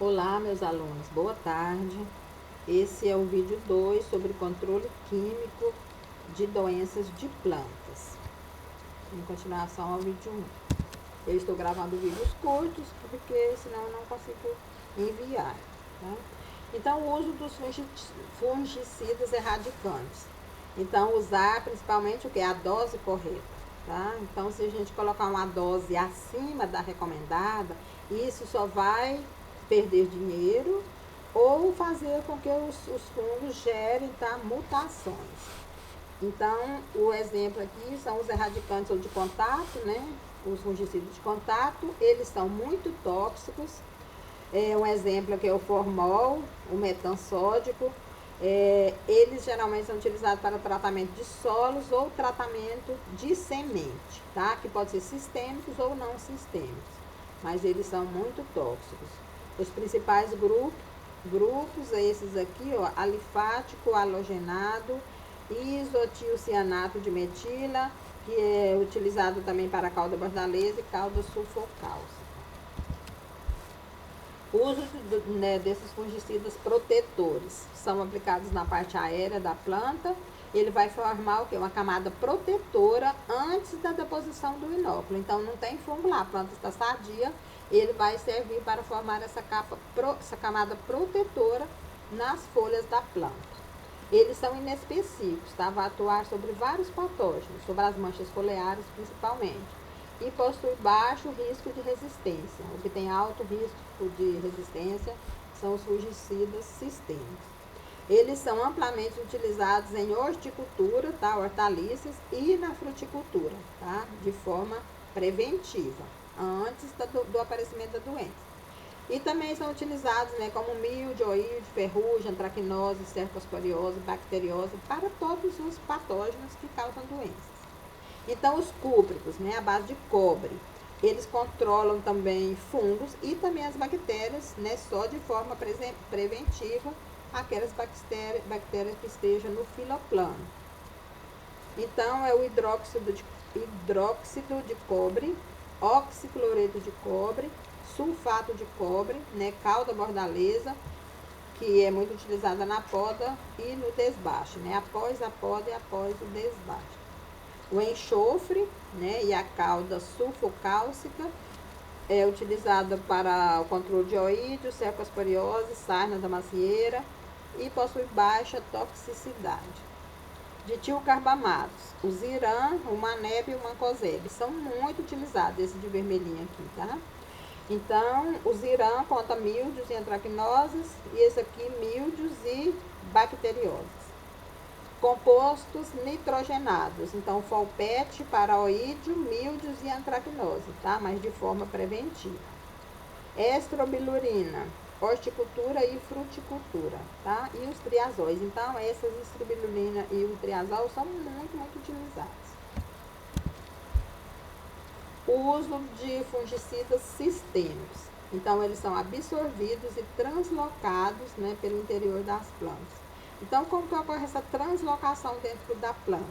Olá, meus alunos, boa tarde. Esse é o vídeo 2 sobre controle químico de doenças de plantas. Em continuação ao vídeo 1. Eu estou gravando vídeos curtos porque senão eu não consigo enviar. Tá? Então, o uso dos fungicidas erradicantes. Então, usar principalmente o que? A dose correta. Tá? Então, se a gente colocar uma dose acima da recomendada, isso só vai perder dinheiro ou fazer com que os fungos gerem, tá, mutações. Então, o exemplo aqui são os erradicantes ou de contato, né? Os fungicidas de contato, eles são muito tóxicos. Um exemplo aqui é o formol, o metansódico. Eles geralmente são utilizados para tratamento de solos ou tratamento de semente, tá? Que pode ser sistêmicos ou não sistêmicos, mas eles são muito tóxicos. Os principais grupos esses aqui, ó, alifático, halogenado, isotiocianato de metila, que é utilizado também para cauda bordaleza e cauda sulfocálcica. O uso desses fungicidas protetores são aplicados na parte aérea da planta. Ele vai formar o quê? Uma camada protetora antes da deposição do inóculo. Então, não tem fungo lá, a planta está sadia, ele vai servir para formar essa camada protetora nas folhas da planta. Eles são inespecíficos, tá? Vai atuar sobre vários patógenos, sobre as manchas foliares principalmente, e possui baixo risco de resistência. O que tem alto risco de resistência são os fungicidas sistêmicos. Eles são amplamente utilizados em horticultura, tá? Hortaliças e na fruticultura, tá? De forma preventiva, antes do aparecimento da doença. E também são utilizados, né, como milho, oídio, ferrugem, antracnose, cercosporiose, bacteriose, para todos os patógenos que causam doenças. Então, os cúpricos, né, à base de cobre, eles controlam também fungos e também as bactérias, né, só de forma preventiva, aquelas bactérias que estejam no filoplano. Então, é o hidróxido de cobre, oxicloreto de cobre, sulfato de cobre, né, cauda bordaleza, que é muito utilizada na poda e no desbaste, né, após a poda e após o desbaste. O enxofre, né, e a cauda sulfocálcica é utilizada para o controle de oídio, cercosporiose, sarna da macieira e possui baixa toxicidade. Ditilcarbamatos, o ziram, o maneb e o mancozeb são muito utilizados, esse de vermelhinho aqui, tá? Então, o ziram conta míldios e antracnoses e esse aqui míldios e bacterioses. Compostos nitrogenados, então folpete, paraoídio, míldios e antracnose, tá? Mas de forma preventiva. Estrobilurina, horticultura e fruticultura, tá? E os triazóis, então essas estrobilurina e o triazol são muito utilizados. O uso de fungicidas sistêmicos, então eles são absorvidos e translocados, né, pelo interior das plantas. Então, como que ocorre essa translocação dentro da planta?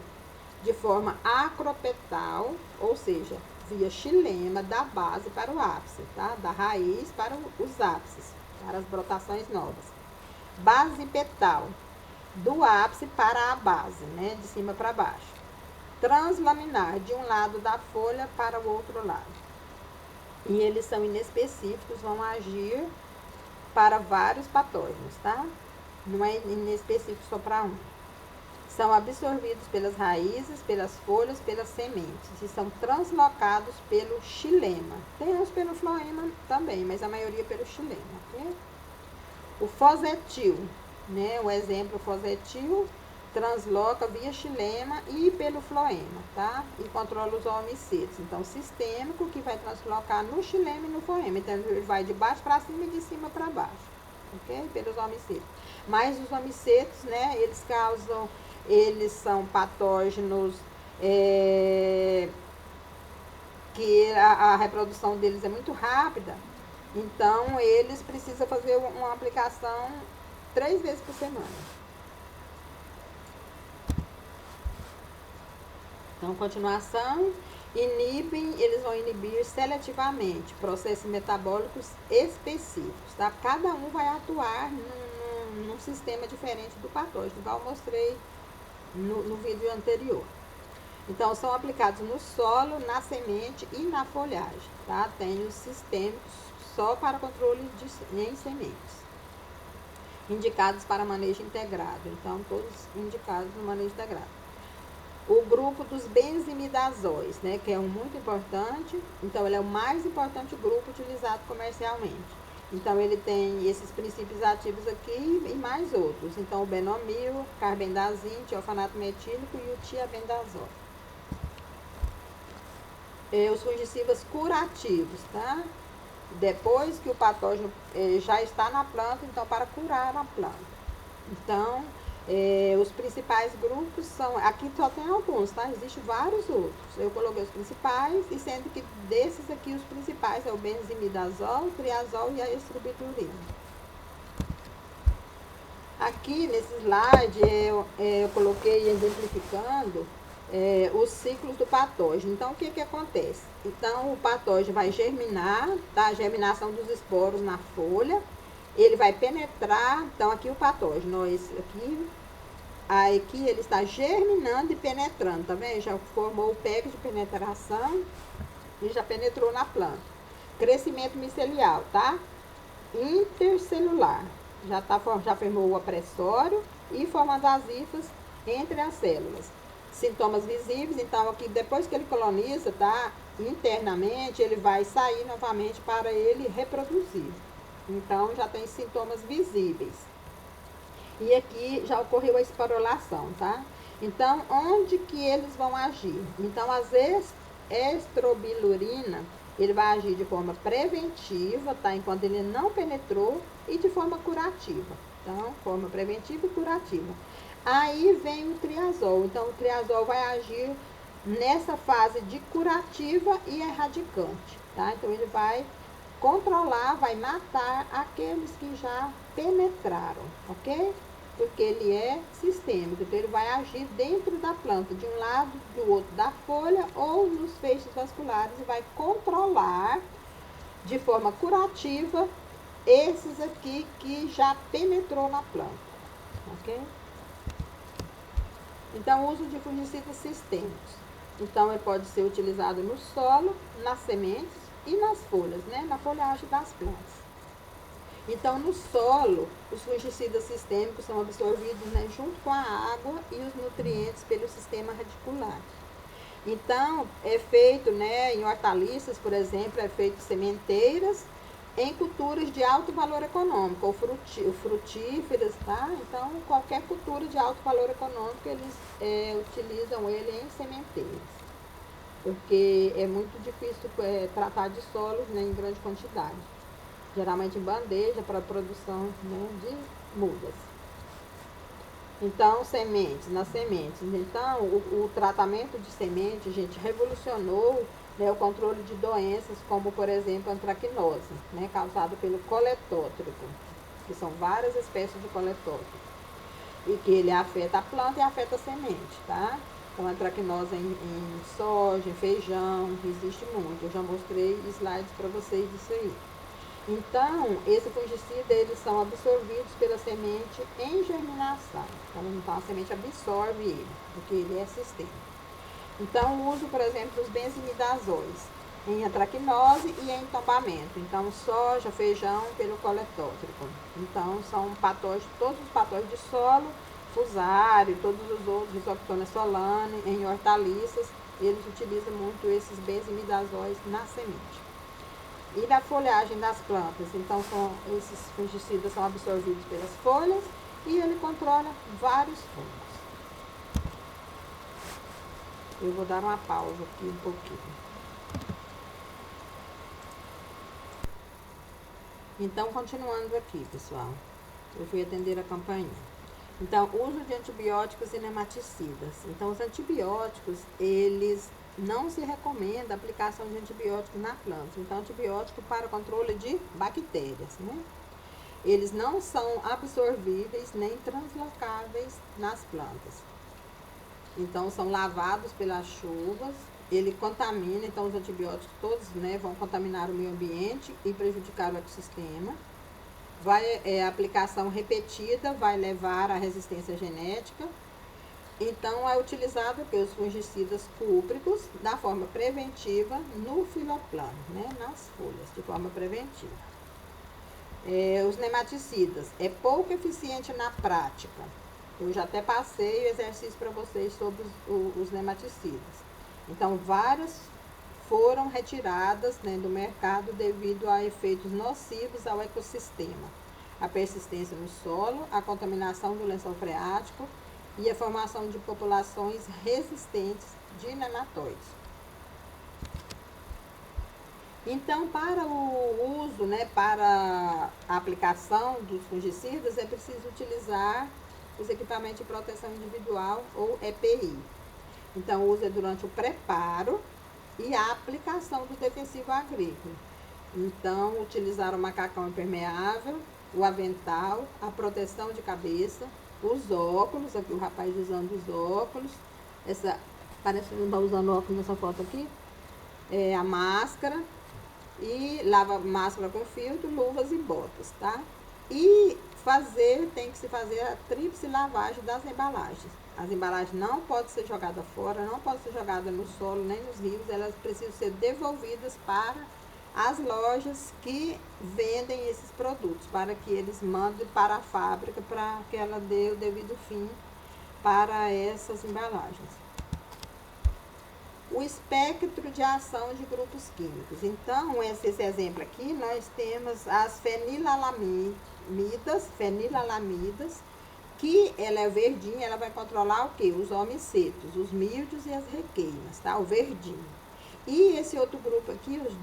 De forma acropetal, ou seja, via xilema da base para o ápice, tá? Da raiz para os ápices, para as brotações novas. Basipetal, do ápice para a base, né? De cima para baixo. Translaminar, de um lado da folha para o outro lado. E eles são inespecíficos, vão agir para vários patógenos, tá? Não é inespecífico só para um. São absorvidos pelas raízes, pelas folhas, pelas sementes e são translocados pelo xilema. Tem uns pelo floema também, mas a maioria pelo xilema, ok? O fosetil, né? O exemplo fosetil transloca via xilema e pelo floema, tá? E controla os homicetos. Então, sistêmico que vai translocar no xilema e no floema. Então, ele vai de baixo para cima e de cima para baixo, ok? Pelos homicetos. Mas os homicetos, né? Eles são patógenos que a reprodução deles é muito rápida. Então, eles precisam fazer uma aplicação 3 vezes por semana. Então, continuação, Eles vão inibir seletivamente processos metabólicos específicos, tá? Cada um vai atuar num sistema diferente do patógeno, igual eu mostrei no vídeo anterior. Então, são aplicados no solo, na semente e na folhagem, tá? Tem os sistêmicos só para controle em sementes, indicados para manejo integrado. Então, todos indicados no manejo integrado. O grupo dos benzimidazóis, né, que é um muito importante. Então, ele é o mais importante grupo utilizado comercialmente. Então, ele tem esses princípios ativos aqui e mais outros. Então, o benomil, carbendazim, tiofanato metílico e o tiabendazol. Os fungicidas curativos, tá? Depois que o patógeno já está na planta, então, para curar a planta. Então, os principais grupos são, aqui só tem alguns, tá? Existem vários outros. Eu coloquei os principais, e sendo que desses aqui, os principais é o benzimidazol, o triazol e a estrobiturina. Aqui nesse slide, eu coloquei exemplificando os ciclos do patógeno. Então, o que que acontece? Então, o patógeno vai germinar, tá? A germinação dos esporos na folha. Ele vai penetrar, então aqui o patógeno, esse aqui ele está germinando e penetrando, tá vendo? Já formou o PEG de penetração e já penetrou na planta. Crescimento micelial, tá? Intercelular, já formou o apressório e formando as hifas entre as células. Sintomas visíveis, então aqui depois que ele coloniza, tá? Internamente ele vai sair novamente para ele reproduzir. Então, já tem sintomas visíveis. E aqui já ocorreu a esporulação, tá? Então, onde que eles vão agir? Então, as estrobilurina, ele vai agir de forma preventiva, tá? Enquanto ele não penetrou, e de forma curativa. Então, forma preventiva e curativa. Aí vem o triazol. Então, o triazol vai agir nessa fase de curativa e erradicante, tá? Então, ele vai controlar, vai matar aqueles que já penetraram, ok? Porque ele é sistêmico, então ele vai agir dentro da planta, de um lado, do outro da folha ou nos feixes vasculares e vai controlar de forma curativa esses aqui que já penetrou na planta, ok? Então, o uso de fungicidas sistêmicos. Então, ele pode ser utilizado no solo, nas sementes e nas folhas, né? Na folhagem das plantas. Então, no solo, os fungicidas sistêmicos são absorvidos, né, junto com a água e os nutrientes pelo sistema radicular. Então, é feito, né, em hortaliças, por exemplo, é feito sementeiras em culturas de alto valor econômico, ou frutíferas, tá? Então, qualquer cultura de alto valor econômico, eles utilizam ele em sementeiras. Porque é muito difícil tratar de solos, né, em grande quantidade. Geralmente em bandeja para produção, né, de mudas. Então, nas sementes. Então, o tratamento de semente, gente, revolucionou, né, o controle de doenças como, por exemplo, a antracnose, né, causada pelo coletótrico, que são várias espécies de coletótrico, e que ele afeta a planta e afeta a semente, tá? Então, a antracnose em soja, em feijão, existe muito. Eu já mostrei slides para vocês disso aí. Então, esse fungicida, eles são absorvidos pela semente em germinação. Então, a semente absorve ele, porque ele é sistêmico. Então, o uso, por exemplo, dos benzimidazóis em antracnose e em tombamento. Então, soja, feijão, pelo coletótrico. Então, são patógenos, todos os patógenos de solo, fusário, todos os outros, Rhizoctona solane, em hortaliças, eles utilizam muito esses benzimidazóis na semente. E da folhagem das plantas, então esses fungicidas são absorvidos pelas folhas e ele controla vários fungos. Eu vou dar uma pausa aqui um pouquinho. Então, continuando aqui, pessoal, eu fui atender a campainha. Então, uso de antibióticos e nematicidas. Então, os antibióticos, eles não se recomenda a aplicação de antibióticos na planta. Então, antibiótico para controle de bactérias, né? Eles não são absorvíveis nem translocáveis nas plantas. Então, são lavados pelas chuvas ele contamina, então os antibióticos todos, né, vão contaminar o meio ambiente e prejudicar o ecossistema. A aplicação repetida vai levar à resistência genética. Então, é utilizado os fungicidas cúpricos da forma preventiva no filoplano, né, nas folhas, de forma preventiva. Os nematicidas é pouco eficiente na prática. Eu já até passei o exercício para vocês sobre os nematicidas. Então, várias foram retiradas, né, do mercado devido a efeitos nocivos ao ecossistema, a persistência no solo, a contaminação do lençol freático e a formação de populações resistentes de nematóides. Então, para o uso, né, para a aplicação dos fungicidas, é preciso utilizar os equipamentos de proteção individual, ou EPI. Então, o uso é durante o preparo e a aplicação do defensivo agrícola. Então, utilizar o macacão impermeável, o avental, a proteção de cabeça, os óculos, aqui o rapaz usando os óculos, parece que não está usando óculos nessa foto aqui, a máscara, e máscara com filtro, luvas e botas, tá? E tem que se fazer a tríplice lavagem das embalagens. As embalagens não podem ser jogadas fora, não podem ser jogadas no solo, nem nos rios, elas precisam ser devolvidas para as lojas que vendem esses produtos, para que eles mandem para a fábrica, para que ela dê o devido fim para essas embalagens. O espectro de ação de grupos químicos. Então, esse exemplo aqui, nós temos as fenilalamidas, que ela é verdinha, ela vai controlar o quê? Os homicetos, os míldios e as requeimas, tá? O verdinho. E esse outro grupo aqui, os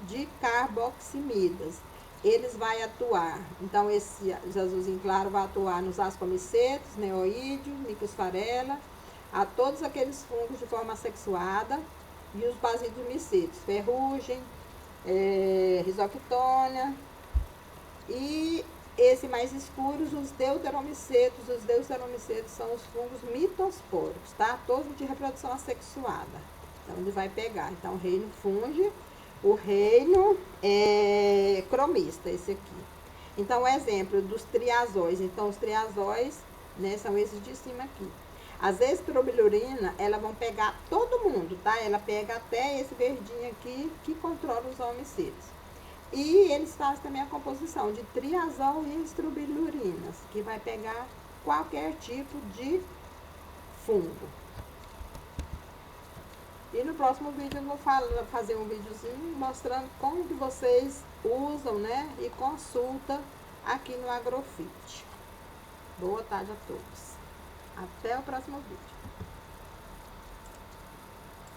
dicarboximidas, eles vão atuar, então esse azulzinho claro vai atuar nos ascomicetos, neoídio, micosfarela, a todos aqueles fungos de forma sexuada e os basidiomycetos, ferrugem, rhizoctônia e esse mais escuros, os deuteromicetos. Os deuteromicetos são os fungos mitosporos, tá? Todos de reprodução assexuada. Então, ele vai pegar. Então, o reino funge, o reino cromista, esse aqui. Então, o exemplo dos triazóis. Então, os triazóis, né, são esses de cima aqui. As estrobilurina, elas vão pegar todo mundo, tá? Ela pega até esse verdinho aqui, que controla os homicetos. E eles fazem também a composição de triazol e estrobilurinas, que vai pegar qualquer tipo de fungo. E no próximo vídeo eu vou fazer um videozinho mostrando como que vocês usam, né, e consulta aqui no Agrofit. Boa tarde a todos. Até o próximo vídeo.